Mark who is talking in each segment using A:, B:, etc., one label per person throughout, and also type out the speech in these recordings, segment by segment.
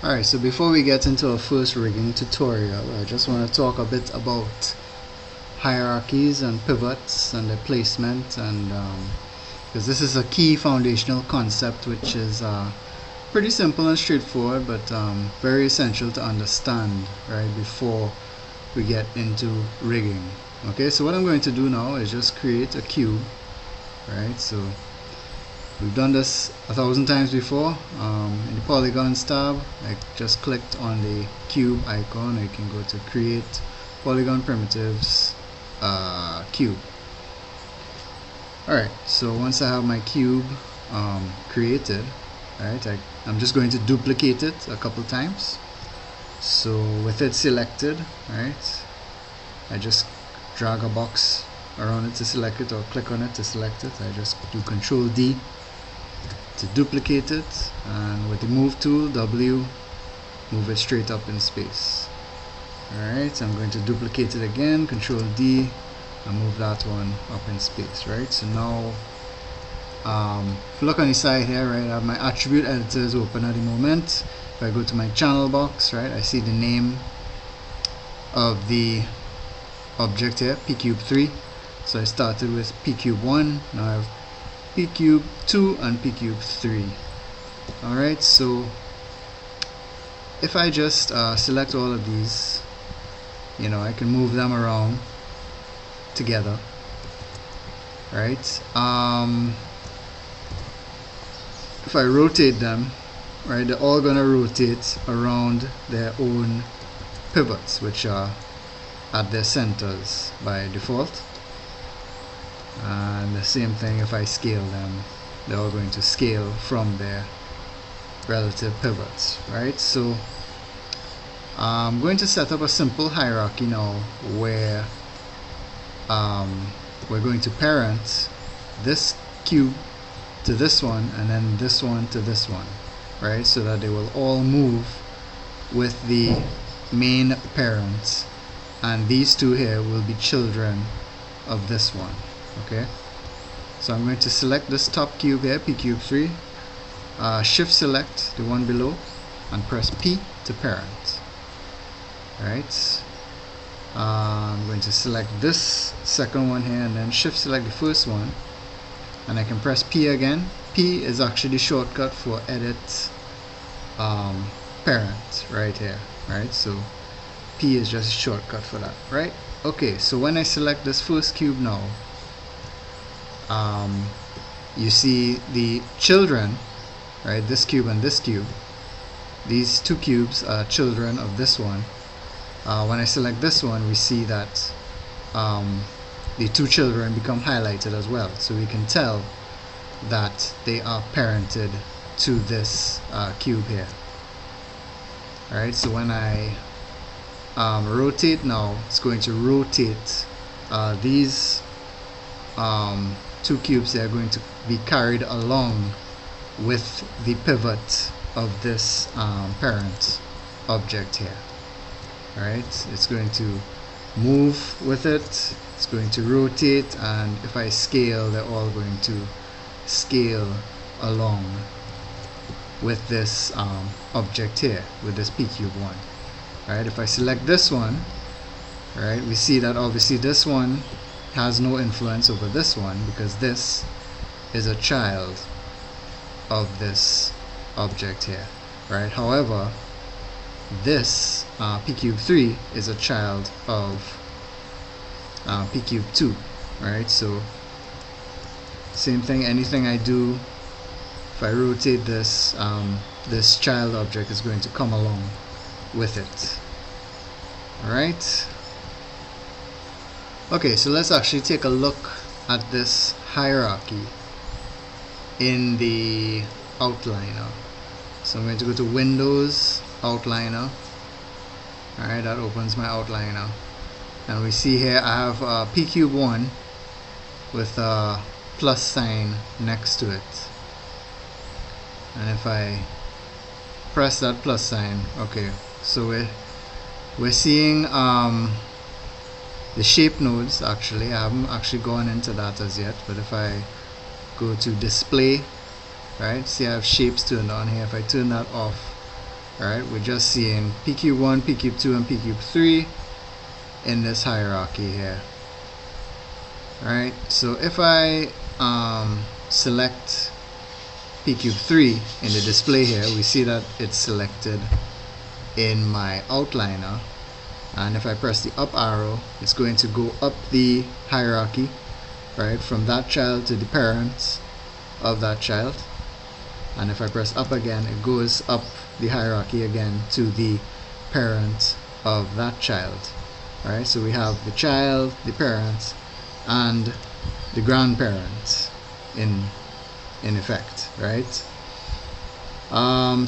A: Alright, so before we get into our first rigging tutorial, I just want to talk a bit about hierarchies and pivots and their placement, and because this is a key foundational concept which is pretty simple and straightforward, but very essential to understand right before we get into rigging. Okay, so what I'm going to do now is just create a cube. Right, so we've done this 1,000 times before. In the polygons tab, I just clicked on the cube icon. I can go to create polygon primitives cube. Alright, so once I have my cube created, right, I'm just going to duplicate it a couple times. So with it selected, right, I just drag a box around it to select it, or click on it to select it. I just do Control D to duplicate it, and with the move tool W, move it straight up in space. Alright, I'm going to duplicate it again, Control D, and move that one up in space. Right, so now if you look on the side here, right, I have my attribute editors open at the moment. If I go to my channel box, right, I see the name of the object here, pcube3. So I started with pcube1, now I have pcube2 and pcube3. Alright, so if I just select all of these, you know, I can move them around together. Right, if I rotate them, right, they're all gonna rotate around their own pivots, which are at their centers by default. And the same thing if I scale them, they're all going to scale from their relative pivots. Right, so I'm going to set up a simple hierarchy now where we're going to parent this cube to this one, and then this one to this one, right, so that they will all move with the main parents, and these two here will be children of this one. Okay, so I'm going to select this top cube here, pcube3, shift select the one below, and press P to parent. Right, I'm going to select this second one here, and then shift select the first one, and I can press P again. P is actually the shortcut for edit parent right here. Right, so P is just a shortcut for that. Right, okay, so when I select this first cube now, you see the children, right, this cube and this cube, these two cubes are children of this one. When I select this one, we see that the two children become highlighted as well, so we can tell that they are parented to this cube here. Alright, so when I rotate now, it's going to rotate these two cubes. They are going to be carried along with the pivot of this parent object here. Alright, it's going to move with it, it's going to rotate, and if I scale, they're all going to scale along with this object here, with this pcube1. Right, if I select this one, right, we see that obviously this one has no influence over this one, because this is a child of this object here. Right, however, this pcube3 is a child of pcube2. Right, so same thing, anything I do, if I rotate this, this child object is going to come along with it. Alright, okay, so let's actually take a look at this hierarchy in the outliner. So I'm going to go to Windows, Outliner. Alright, that opens my outliner, and we see here I have pcube1 with a plus sign next to it, and if I press that plus sign, okay, so we're seeing the shape nodes. Actually, I haven't actually gone into that as yet, but if I go to display, right, see I have shapes turned on here. If I turn that off, Right, we're just seeing pq1, pq2, and pq3 in this hierarchy here. Right, so if I select pq3 in the display here, we see that it's selected in my outliner, and if I press the up arrow, it's going to go up the hierarchy, right, from that child to the parents of that child. And if I press up again, it goes up the hierarchy again to the parent of that child. Alright, so we have the child, the parents, and the grandparents in effect, right?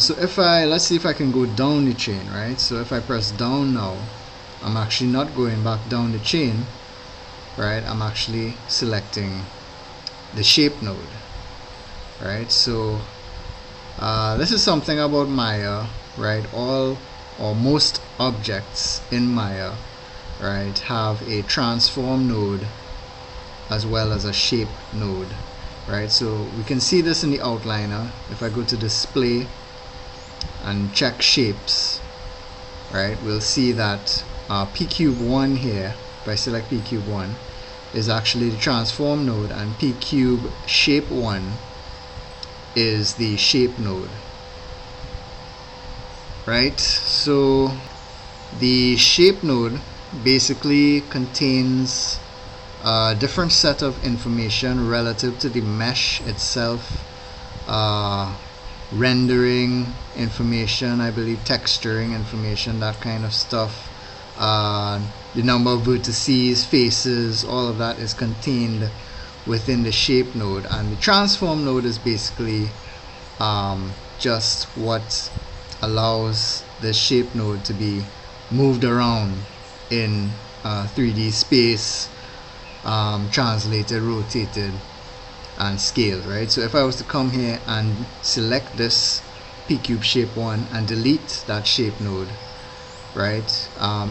A: So if let's see if I can go down the chain, right? So if I press down now, I'm actually not going back down the chain, right? I'm actually selecting the shape node, right? So this is something about Maya, right? All or most objects in Maya, right, have a transform node as well as a shape node, right? So we can see this in the outliner. If I go to display and check shapes, right, we'll see that pcube1 here, if I select pcube1, is actually the transform node, and pcube shape1 is the shape node, right? So the shape node basically contains a different set of information relative to the mesh itself, rendering information, I believe texturing information, that kind of stuff. The number of vertices, faces, all of that is contained within the shape node, and the transform node is basically just what allows the shape node to be moved around in 3D space, translated, rotated, and scaled, right? So if I was to come here and select this pcube shape 1 and delete that shape node, right,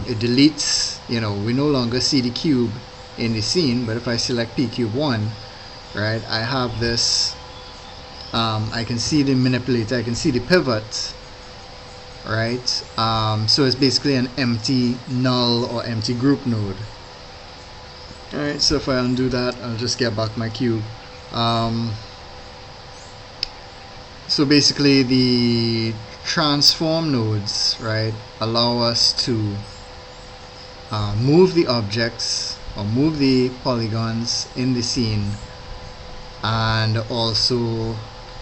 A: it deletes, you know, we no longer see the cube in the scene. But if I select pcube1, right, I have this, I can see the manipulator, I can see the pivot, right? So it's basically an empty null or empty group node. Alright, so if I undo that, I'll just get back my cube. So basically the transform nodes, right, allow us to move the objects or move the polygons in the scene, and also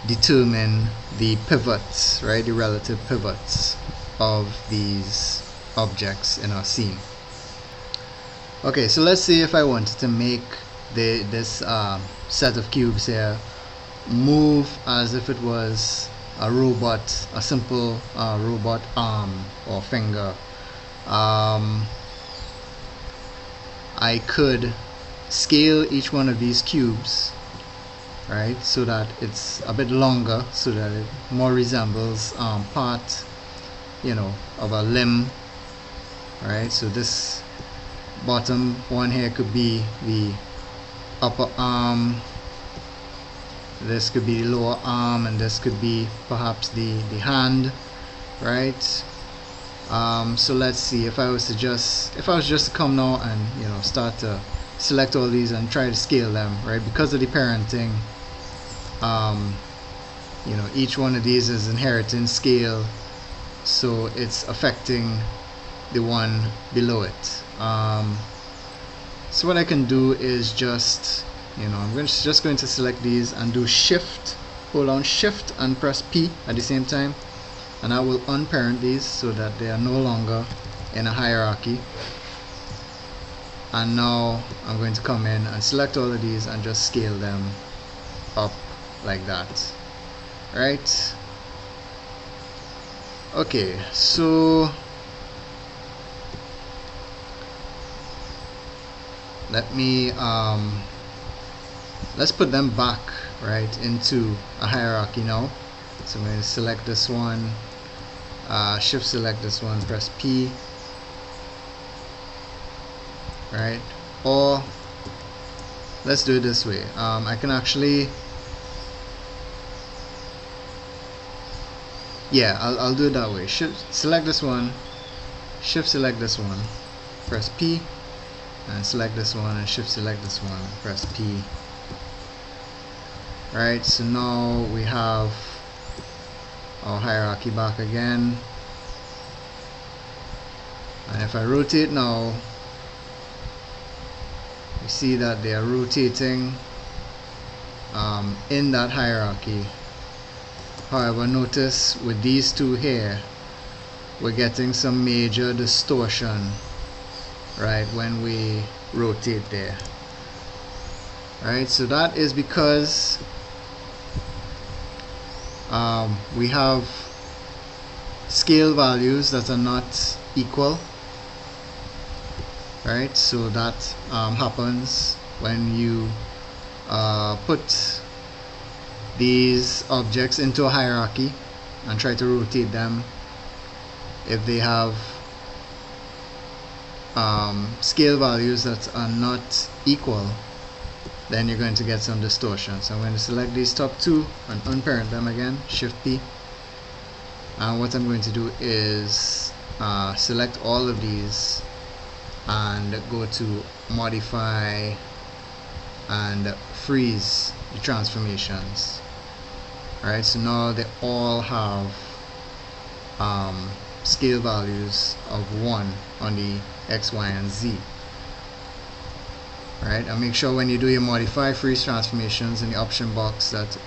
A: determine the pivots, right, the relative pivots of these objects in our scene. Okay, so let's see if I wanted to make this set of cubes here move as if it was a robot, a simple robot arm or finger. I could scale each one of these cubes, right, so that it's a bit longer, so that it more resembles part, you know, of a limb, right? So this bottom one here could be the upper arm, this could be the lower arm, and this could be perhaps the hand, right? So let's see, if I was just to come now and, you know, start to select all these and try to scale them, right, because of the parenting, you know, each one of these is inheriting scale, so it's affecting the one below it. So what I can do is just, you know, I'm just going to select these and do shift, hold on shift and press P at the same time, and I will unparent these so that they are no longer in a hierarchy. And now I'm going to come in and select all of these and just scale them up like that, right? Okay, so let me let's put them back, right, into a hierarchy now. So I'm going to select this one, shift select this one, press P, right? Or let's do it this way. I can actually yeah, I'll do it that way. Shift select this one, shift select this one, press P, and select this one, and shift select this one, press P. Alright, so now we have our hierarchy back again, and if I rotate now, you see that they are rotating in that hierarchy. However, notice with these two here, we're getting some major distortion, right, when we rotate there. Right, so that is because we have scale values that are not equal. Right, so that happens when you put these objects into a hierarchy and try to rotate them. If they have scale values that are not equal, then you're going to get some distortion. So I'm going to select these top two and unparent them again, Shift P. And what I'm going to do is select all of these and go to modify and freeze the transformations. Alright, so now they all have scale values of 1 on the X, Y, and Z. Alright, and make sure when you do your modify freeze transformations in the option box that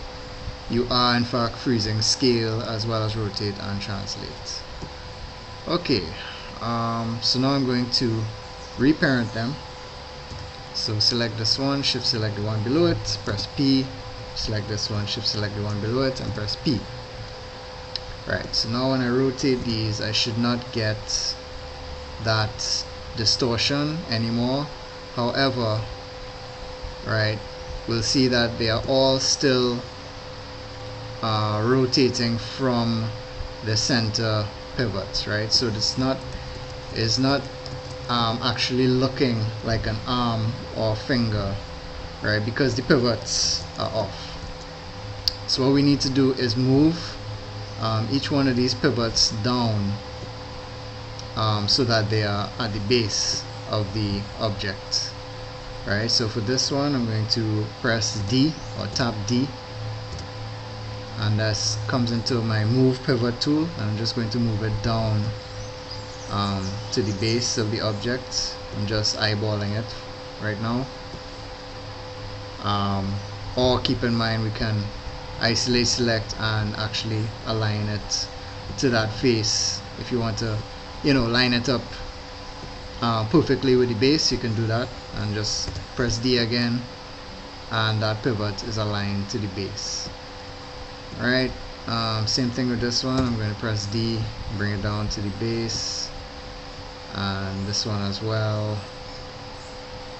A: you are in fact freezing scale as well as rotate and translate. Okay, so now I'm going to reparent them. So select this one, shift select the one below it, press P, select this one, shift select the one below it, and press P. Right, so now when I rotate these, I should not get that distortion anymore. However, right, we'll see that they are all still rotating from the center pivots, right? So it's not actually looking like an arm or finger, right, because the pivots are off. So what we need to do is move each one of these pivots down so that they are at the base of the object. Right, so for this one I'm going to press D or tap D, and that comes into my move pivot tool, and I'm just going to move it down to the base of the object. I'm just eyeballing it right now. Or keep in mind we can isolate select and actually align it to that face. If you want to, you know, line it up perfectly with the base, you can do that and just press D again, and that pivot is aligned to the base. Alright, same thing with this one. I'm going to press D, bring it down to the base, and this one as well,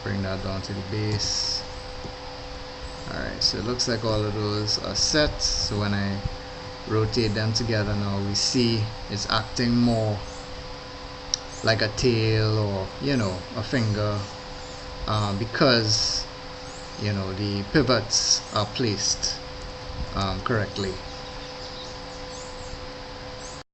A: bring that down to the base. Alright, so it looks like all of those are set. So when I rotate them together now, we see it's acting more like a tail or, you know, a finger, because, you know, the pivots are placed correctly.